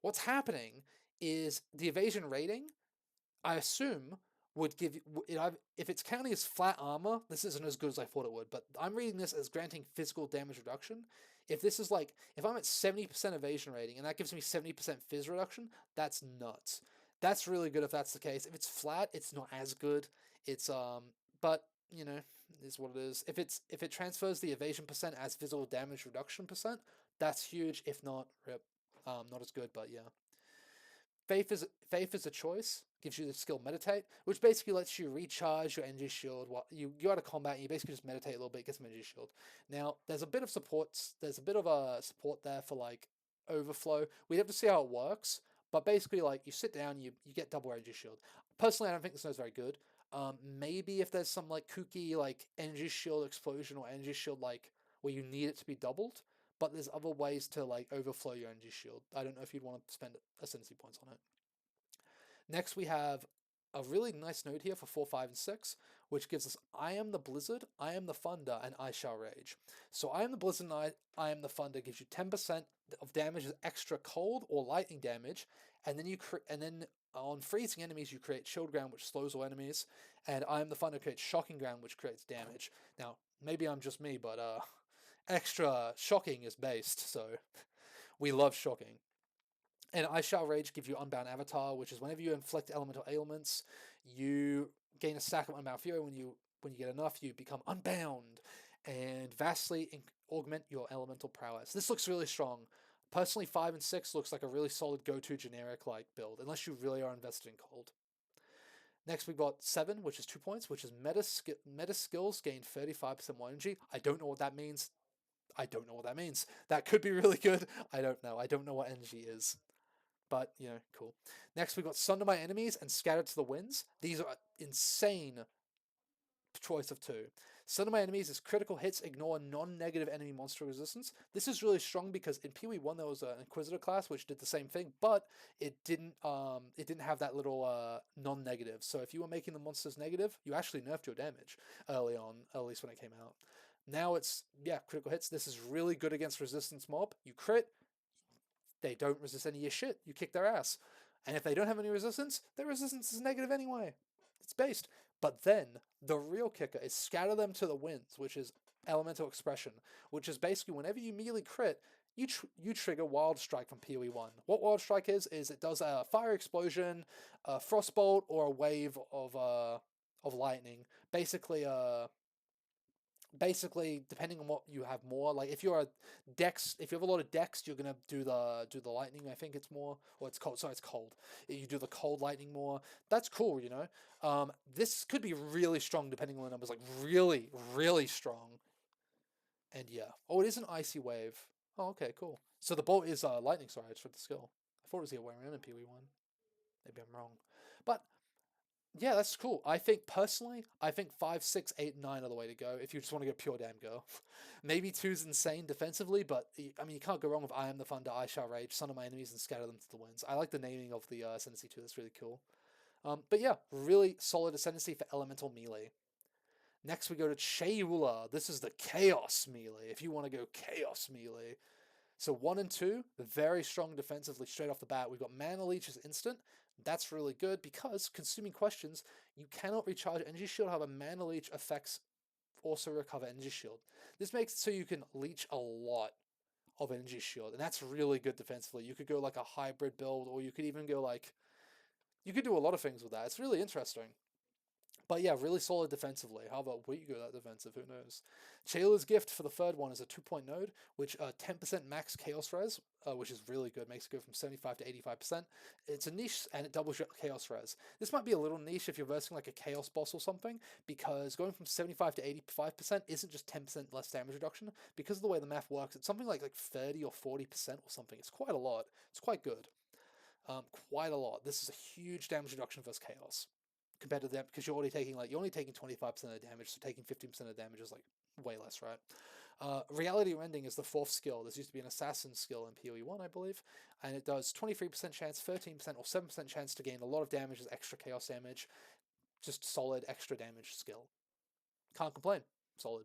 what's happening is the evasion rating, I assume, would give you, if it's counting as flat armor, this isn't as good as I thought it would, but I'm reading this as granting physical damage reduction. If this is like, if I'm at 70% evasion rating and that gives me 70% phys reduction, that's nuts. That's really good if that's the case. If it's flat, it's not as good. It's but you know, is what it is. If it transfers the evasion percent as physical damage reduction percent, that's huge. If not, rip. Not as good, but yeah. Faith is a choice. Gives you the skill Meditate, which basically lets you recharge your energy shield while you go out of combat and you basically just meditate a little bit, get some energy shield. Now, there's a bit of support there for like overflow. We'd have to see how it works, but basically like you sit down, you get double energy shield. Personally, I don't think this is very good. Maybe if there's some like kooky like energy shield explosion or energy shield like where you need it to be doubled, but there's other ways to like overflow your energy shield. I don't know if you'd want to spend ascendancy points on it. Next, we have a really nice node here for 4, 5, and 6, which gives us I am the Blizzard, I am the Thunder, and I shall rage. So I am the Blizzard and I am the Thunder gives you 10% of damage as extra cold or lightning damage, and then on freezing enemies you create Shield Ground, which slows all enemies, and I am the Thunder creates Shocking Ground, which creates damage. Now, maybe I'm just me, but extra shocking is based, so we love shocking. And I Shall Rage gives you Unbound Avatar, which is whenever you inflict elemental ailments, you gain a stack of Unbound Fury. When you get enough, you become unbound and vastly augment your elemental prowess. This looks really strong. Personally, 5 and 6 looks like a really solid go-to generic like build, unless you really are invested in cold. Next, we've got 7, which is 2 points, which is meta skills gain 35% more energy. I don't know what that means. That could be really good. I don't know. I don't know what energy is. But, you know, cool. Next, we've got Sunder My Enemies and Scatter to the Winds. These are insane choice of 2. Sunder My Enemies is critical hits ignore non-negative enemy monster resistance. This is really strong because in PoE1 there was an Inquisitor class which did the same thing, but it didn't have that little non-negative. So if you were making the monsters negative, you actually nerfed your damage early on, at least when it came out. Now it's, yeah, critical hits. This is really good against resistance mob. You crit, they don't resist any of your shit. You kick their ass. And if they don't have any resistance, their resistance is negative anyway. It's based. But then, the real kicker is Scatter Them to the Winds, which is Elemental Expression, which is basically whenever you immediately crit, you trigger Wild Strike from PoE1. What Wild Strike is it does a fire explosion, a frostbolt, or a wave of lightning. Basically, depending on what you have more, like if you have a lot of dex, you're gonna do the lightning. I think it's more, or it's cold. Sorry, it's cold. You do the cold lightning more. That's cool, you know. This could be really strong depending on the numbers, like really, really strong. And yeah, oh, it is an icy wave. Oh, okay, cool. So the bolt is lightning. Sorry, I just read the skill. I thought it was the other way around in PoE1. Maybe I'm wrong, but. Yeah, that's cool. I think 5, 6, 8, 9 are the way to go if you just want to go pure damn girl. Maybe 2's insane defensively, but I mean, you can't go wrong with I am the Thunder, I Shall Rage, Sunder My Enemies, and Scatter Them to the Winds. I like the naming of the Ascendancy too, that's really cool. But yeah, really solid Ascendancy for Elemental Melee. Next we go to Chayula. This is the Chaos Melee, if you want to go Chaos Melee. So 1 and 2, very strong defensively straight off the bat. We've got Mana Leech as instant. That's really good because consuming questions, you cannot recharge Energy Shield. However, Mana Leech affects also recover Energy Shield. This makes it so you can leech a lot of Energy Shield, and that's really good defensively. You could go like a hybrid build, or you could even go like, you could do a lot of things with that. It's really interesting. But yeah, really solid defensively. How about we go that defensive? Who knows? Chayula's Gift for the third one is a 2-point node, which 10% max Chaos Res, which is really good. Makes it go from 75 to 85%. It's a niche and it doubles your Chaos Res. This might be a little niche if you're versing like a Chaos boss or something, because going from 75 to 85% isn't just 10% less damage reduction. Because of the way the math works, it's something like 30 or 40% or something. It's quite a lot. It's quite good. Quite a lot. This is a huge damage reduction versus Chaos. Compared to them, because you're only taking 25% of the damage, so taking 15% of the damage is like way less, right? Reality Rending is the 4th skill. This used to be an assassin skill in PoE 1, I believe, and it does 23% chance, 13%, or 7% chance to gain a lot of damage as extra chaos damage. Just solid extra damage skill. Can't complain. Solid.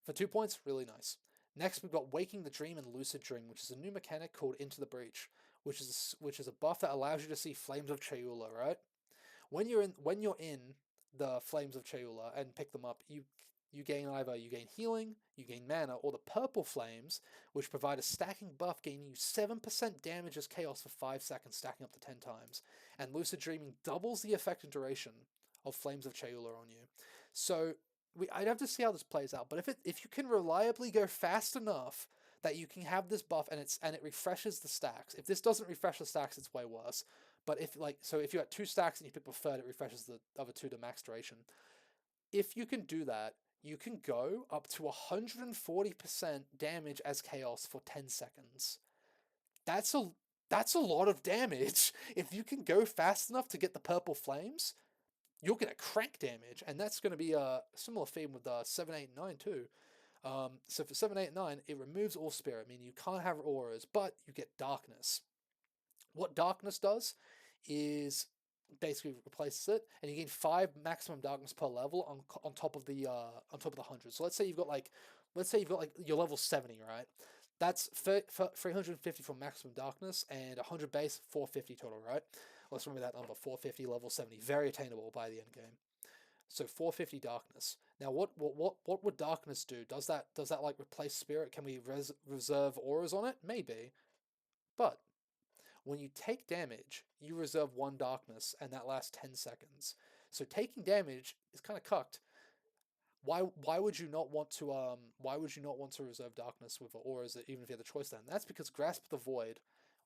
For 2 points, really nice. Next, we've got Waking the Dream and Lucid Dream, which is a new mechanic called Into the Breach, which is a buff that allows you to see Flames of Chayula, right? When you're in the Flames of Chayula and pick them up, you gain healing, you gain mana, or the purple flames, which provide a stacking buff, gaining you 7% damage as chaos for 5 seconds, stacking up to 10 times. And Lucid Dreaming doubles the effect and duration of Flames of Chayula on you. So I'd have to see how this plays out, but if you can reliably go fast enough that you can have this buff and it refreshes the stacks. If this doesn't refresh the stacks, it's way worse. But if you're at 2 stacks and you pick preferred, it refreshes the other 2 to max duration. If you can do that, you can go up to 140% damage as chaos for 10 seconds. That's a lot of damage. If you can go fast enough to get the purple flames, you're going to crank damage, and that's going to be a similar theme with 7, 8, and 9 too. So for 7, 8, and 9, it removes all spirit, meaning you can't have auras, but you get darkness. What darkness does is basically replaces it, and you gain 5 maximum darkness per level on top of the 100. So let's say you've got like your level 70, right? That's 350 from maximum darkness and 100 base, 450 total, right? Let's remember that number, 450 level 70, very attainable by the end game. So 450 darkness. Now what would darkness do? Does that like replace spirit? Can we reserve auras on it? Maybe. But when you take damage, you reserve 1 darkness, and that lasts 10 seconds. So taking damage is kind of cucked. Why would you not want to reserve darkness with auras even if you had the choice then? That's because Grasp the Void,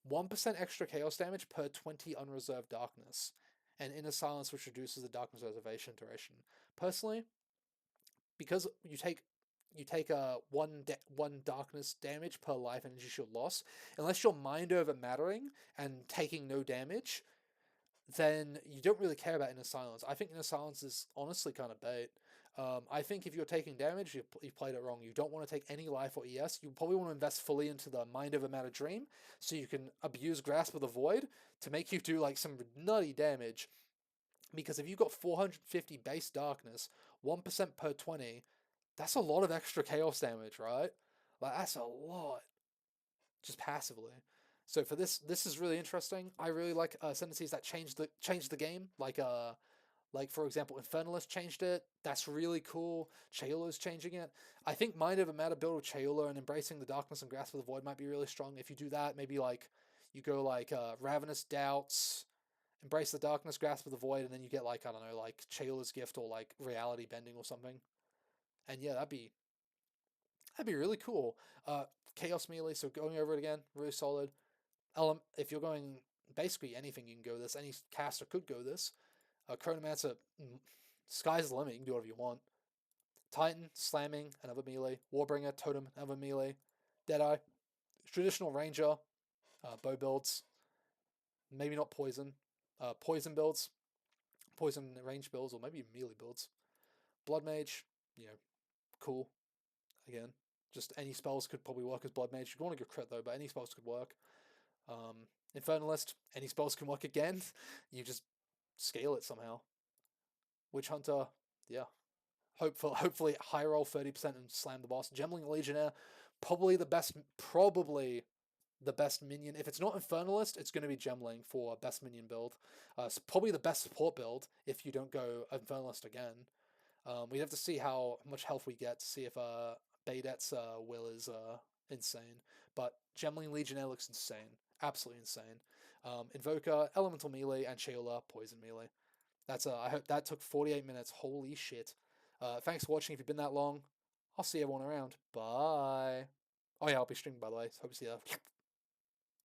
1% extra chaos damage per 20 unreserved darkness, and Inner Silence, which reduces the darkness reservation duration. Personally, because you take one darkness damage per life energy shield loss, unless you're mind over mattering and taking no damage, then you don't really care about Inner Silence. I think Inner Silence is honestly kind of bait. I think if you're taking damage, you've played it wrong. You don't want to take any life or ES. You probably want to invest fully into the Mind Over Matter Dream, so you can abuse Grasp of the Void to make you do like some nutty damage. Because if you've got 450 base darkness, 1% per 20, that's a lot of extra chaos damage, right? Like, that's a lot. Just passively. So for this is really interesting. I really like Ascendancies that changed the game. Like for example, Infernalist changed it. That's really cool. Chayula's changing it. I think Mind Over Matter build with Chayula and embracing the darkness and Grasp of the Void might be really strong. If you do that, maybe like you go like Ravenous Doubts, embrace the darkness, Grasp of the Void, and then you get like, I don't know, like Chayula's Gift or like Reality Bending or something. And yeah, that'd be really cool. Chaos melee, so going over it again, really solid. If you're going basically anything, you can go this. Any caster could go this. Chronomancer, sky's the limit. You can do whatever you want. Titan, slamming, another melee. Warbringer, totem, another melee. Deadeye, traditional ranger, bow builds. Maybe not poison. Poison builds, poison range builds, or maybe melee builds. Blood mage, cool. Again, just any spells could probably work as blood mage. You want to go crit though, but any spells could work. Infernalist, any spells can work again. You just scale it somehow. Witchhunter, yeah. Hopefully high roll 30% and slam the boss. Gemling Legionnaire, probably the best minion. If it's not Infernalist, it's going to be Gemling for best minion build. It's probably the best support build if you don't go Infernalist again. We have to see how much health we get to see if Baydet's will is insane. But Gemling Legionnaire looks insane. Absolutely insane. Invoker, Elemental Melee, and Chayula, Poison Melee. I hope that took 48 minutes. Holy shit. Thanks for watching. If you've been that long, I'll see everyone around. Bye. Oh yeah, I'll be streaming by the way. So hope to see you.